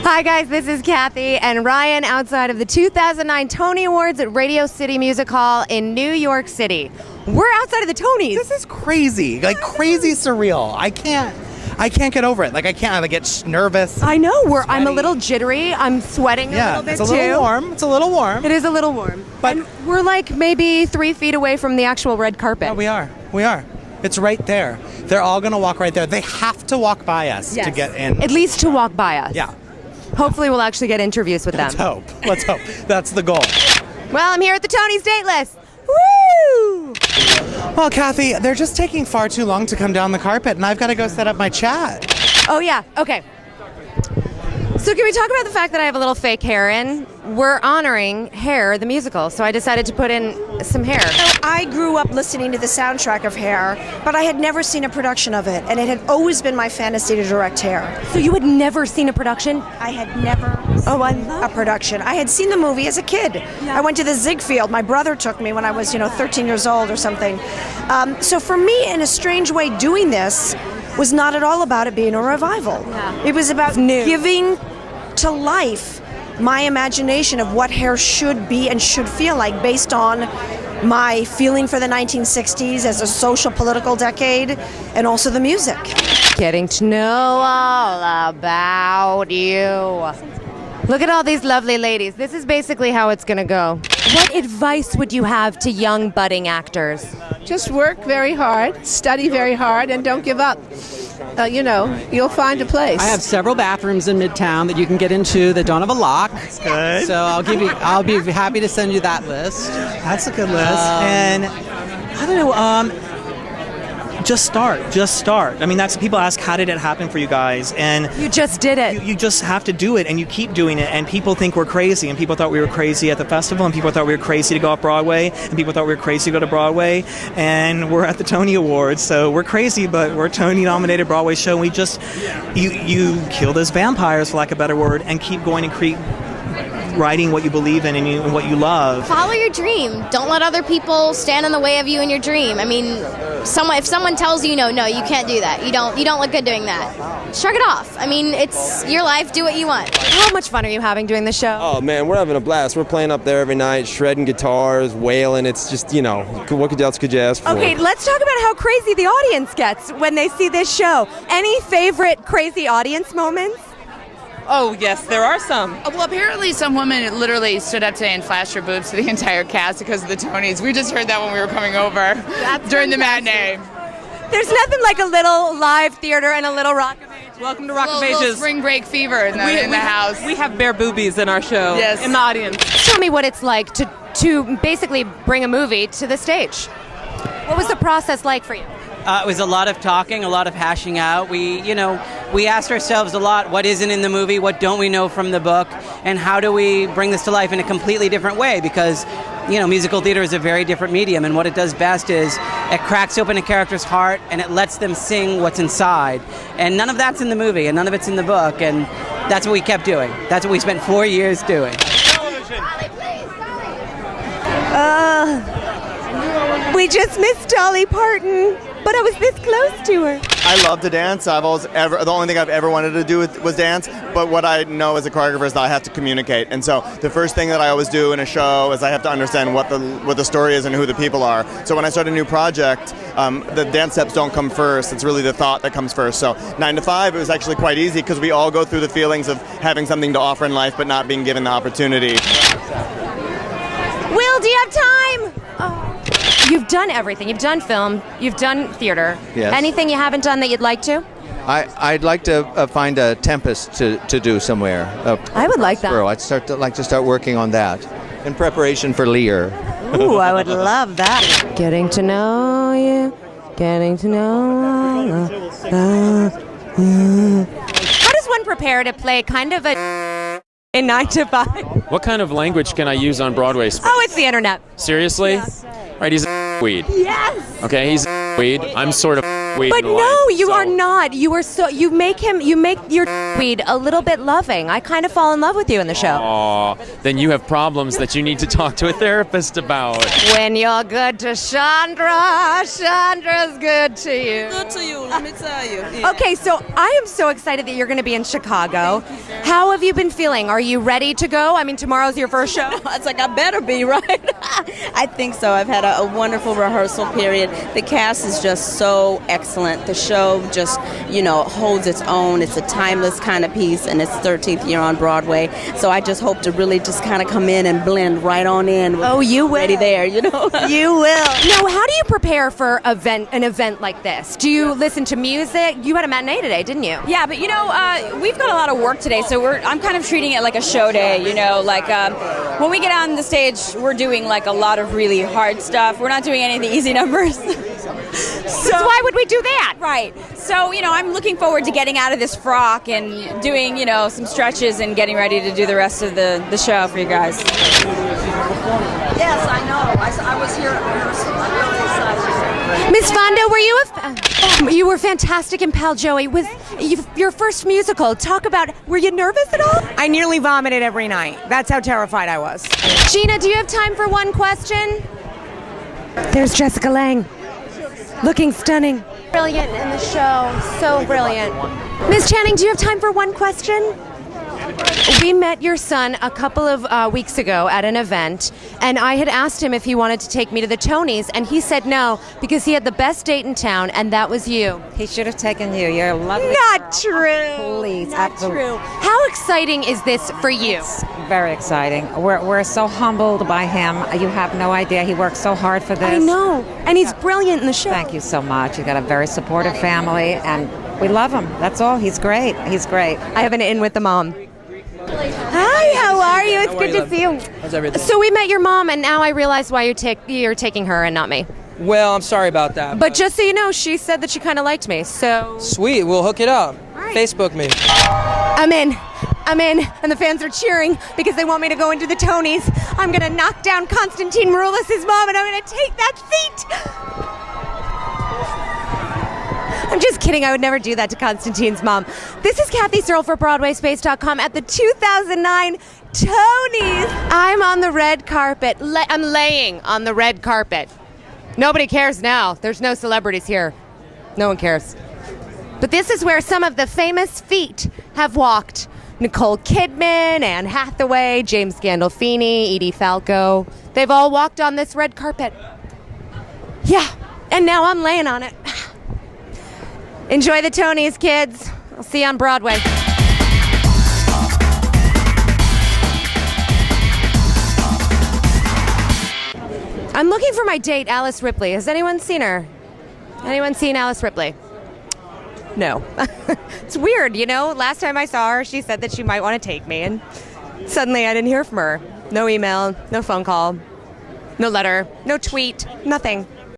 Hi guys, this is Kathy and Ryan outside of the 2009 Tony Awards at Radio City Music Hall in New York City. We're outside of the Tonys. This is crazy, like crazy surreal. I can't get over it. Like I get nervous. I know. I'm a little jittery. I'm sweating a little bit it's a little warm. It's a little warm. It is a little warm. But and we're like maybe 3 feet away from the actual red carpet. Yeah, we are. It's right there. They're all going to walk right there. They have to walk by us to get in. At least to walk by us. Yeah. Hopefully we'll actually get interviews with them. Let's hope. That's the goal. Well, I'm here at the Tonys Dateless. Woo! Well, Kathy, they're just taking far too long to come down the carpet, and I've got to go set up my chat. Oh, yeah. Okay. So can we talk about the fact that I have a little fake hair in? We're honoring Hair, the musical, so I decided to put in some hair. So I grew up listening to the soundtrack of Hair, but I had never seen a production of it, and it had always been my fantasy to direct Hair. So you had never seen a production? I had never seen a production. I had seen the movie as a kid. Yeah. I went to the Ziegfeld. My brother took me when I was, 13 years old or something. So for me, in a strange way, doing this was not at all about it being a revival. Yeah. It was about giving to life my imagination of what Hair should be and should feel like based on my feeling for the 1960s as a social political decade and also the music. Getting to know all about you. Look at all these lovely ladies. This is basically how it's going to go. What advice would you have to young budding actors? Just work very hard, study very hard, and don't give up. You'll find a place. I have several bathrooms in Midtown that you can get into that don't have a lock. That's good. So I'll be happy to send you that list. That's a good list. And I don't know, just start. I mean, that's people ask, how did it happen for you guys? And you just did it. You just have to do it, and you keep doing it. And people think we're crazy, and people thought we were crazy at the festival, and people thought we were crazy to go off Broadway, and people thought we were crazy to go to Broadway. And we're at the Tony Awards, so we're crazy, but we're a Tony-nominated Broadway show. And we just you kill those vampires, for lack of a better word, and keep going and keep writing what you believe in and what you love. Follow your dream. Don't let other people stand in the way of you and your dream. I mean, if someone tells you no, you can't do that. You don't look good doing that. Shrug it off. I mean, it's your life. Do what you want. How much fun are you having doing the show? Oh man, we're having a blast. We're playing up there every night, shredding guitars, wailing. It's just, what else could you ask for? Okay, let's talk about how crazy the audience gets when they see this show. Any favorite crazy audience moments? Oh, yes, there are some. Well, apparently some woman literally stood up today and flashed her boobs to the entire cast because of the Tonys. We just heard that when we were coming over during the matinee. There's nothing like a little live theater and a little Rock of Ages. Welcome to Rock of Ages. Little spring break fever in the house. We have bare boobies in our show. Yes. In the audience. Tell me what it's like to basically bring a movie to the stage. What was the process like for you? It was a lot of talking, a lot of hashing out. We asked ourselves a lot, what isn't in the movie, what don't we know from the book, and how do we bring this to life in a completely different way? Because, musical theater is a very different medium, and what it does best is it cracks open a character's heart and it lets them sing what's inside. And none of that's in the movie, and none of it's in the book, and that's what we kept doing. That's what we spent 4 years doing. We just missed Dolly Parton, but I was this close to her. I love to dance. The only thing I've ever wanted to do was dance, but what I know as a choreographer is that I have to communicate. And so the first thing that I always do in a show is I have to understand what the story is and who the people are. So when I start a new project, the dance steps don't come first. It's really the thought that comes first. So 9 to 5, it was actually quite easy because we all go through the feelings of having something to offer in life but not being given the opportunity. Will, do you have time? Oh. You've done everything. You've done film. You've done theater. Yes. Anything you haven't done that you'd like to? I'd like to find a Tempest to do somewhere. I would like that. I'd like to start working on that in preparation for Lear. Ooh, I would love that. Getting to know you. Getting to know. How does one prepare to play kind of a in 9 to 5? What kind of language can I use on BroadwaySpace? Oh, it's the internet. Seriously? Yeah. Right, he's a weed. Yes! Okay, he's a weed. I'm sort of weed But in no, life, you so- are not. You make your weed a little bit loving. I kind of fall in love with you in the show. Aw, then you have problems that you need to talk to a therapist about. When you're good to Chandra, Chandra's good to you. Good to you, let me tell you. Okay, so I am so excited that you're going to be in Chicago. How have you been feeling? Are you ready to go? I mean, tomorrow's your first show. It's like I better be, right? I think so. I've had a wonderful rehearsal period. The cast is just so excellent. The show just, holds its own. It's a timeless kind of piece, and it's 13th year on Broadway. So I just hope to really just kind of come in and blend right on in. Oh, you will. Ready there, You will. Now, how do you prepare for an event like this? Do you listen to music? You had a matinee today, didn't you? Yeah, but we've got a lot of work today, so I'm kind of treating it like a show day. When we get on the stage, we're doing like a lot of really hard stuff. We're not doing any of the easy numbers. So why would we do that? Right. So, I'm looking forward to getting out of this frock and doing, some stretches and getting ready to do the rest of the show for you guys. Yes, I know. I was here at rehearsal. I'm really excited. Miss Fonda, you were fantastic in Pal Joey. Was your first musical? Talk about, were you nervous at all? I nearly vomited every night. That's how terrified I was. Gina, do you have time for one question? There's Jessica Lange, looking stunning. Brilliant in the show, so brilliant. Miss Channing, do you have time for one question? We met your son a couple of weeks ago at an event, and I had asked him if he wanted to take me to the Tonys, and he said no, because he had the best date in town, and that was you. He should have taken you. You're a lovely Not girl. true. Please, Not absolutely. true. How exciting is this for you? It's very exciting. We're so humbled by him. You have no idea. He worked so hard for this. I know, and he's brilliant in the show. Thank you so much. You've got a very supportive family, and we love him. That's all. He's great. He's great. I have an in with the mom. Hi, how are you? It's good to see you. How's everything? So we met your mom, and now I realize why you're taking her and not me. Well, I'm sorry about that. But just so you know, she said that she kind of liked me, so... Sweet, we'll hook it up. Right. Facebook me. I'm in, and the fans are cheering because they want me to go into the Tonys. I'm going to knock down Constantine Maroulis' mom, and I'm going to take that seat. I'm just kidding. I would never do that to Constantine's mom. This is Kathy Searle for BroadwaySpace.com at the 2009 Tonys. I'm on the red carpet. I'm laying on the red carpet. Nobody cares now. There's no celebrities here. No one cares. But this is where some of the famous feet have walked. Nicole Kidman, Anne Hathaway, James Gandolfini, Edie Falco. They've all walked on this red carpet. Yeah, and now I'm laying on it. Enjoy the Tonys, kids. I'll see you on Broadway. I'm looking for my date, Alice Ripley. Has anyone seen her? Anyone seen Alice Ripley? No. It's weird, Last time I saw her, she said that she might want to take me, and suddenly I didn't hear from her. No email, no phone call, no letter, no tweet, nothing.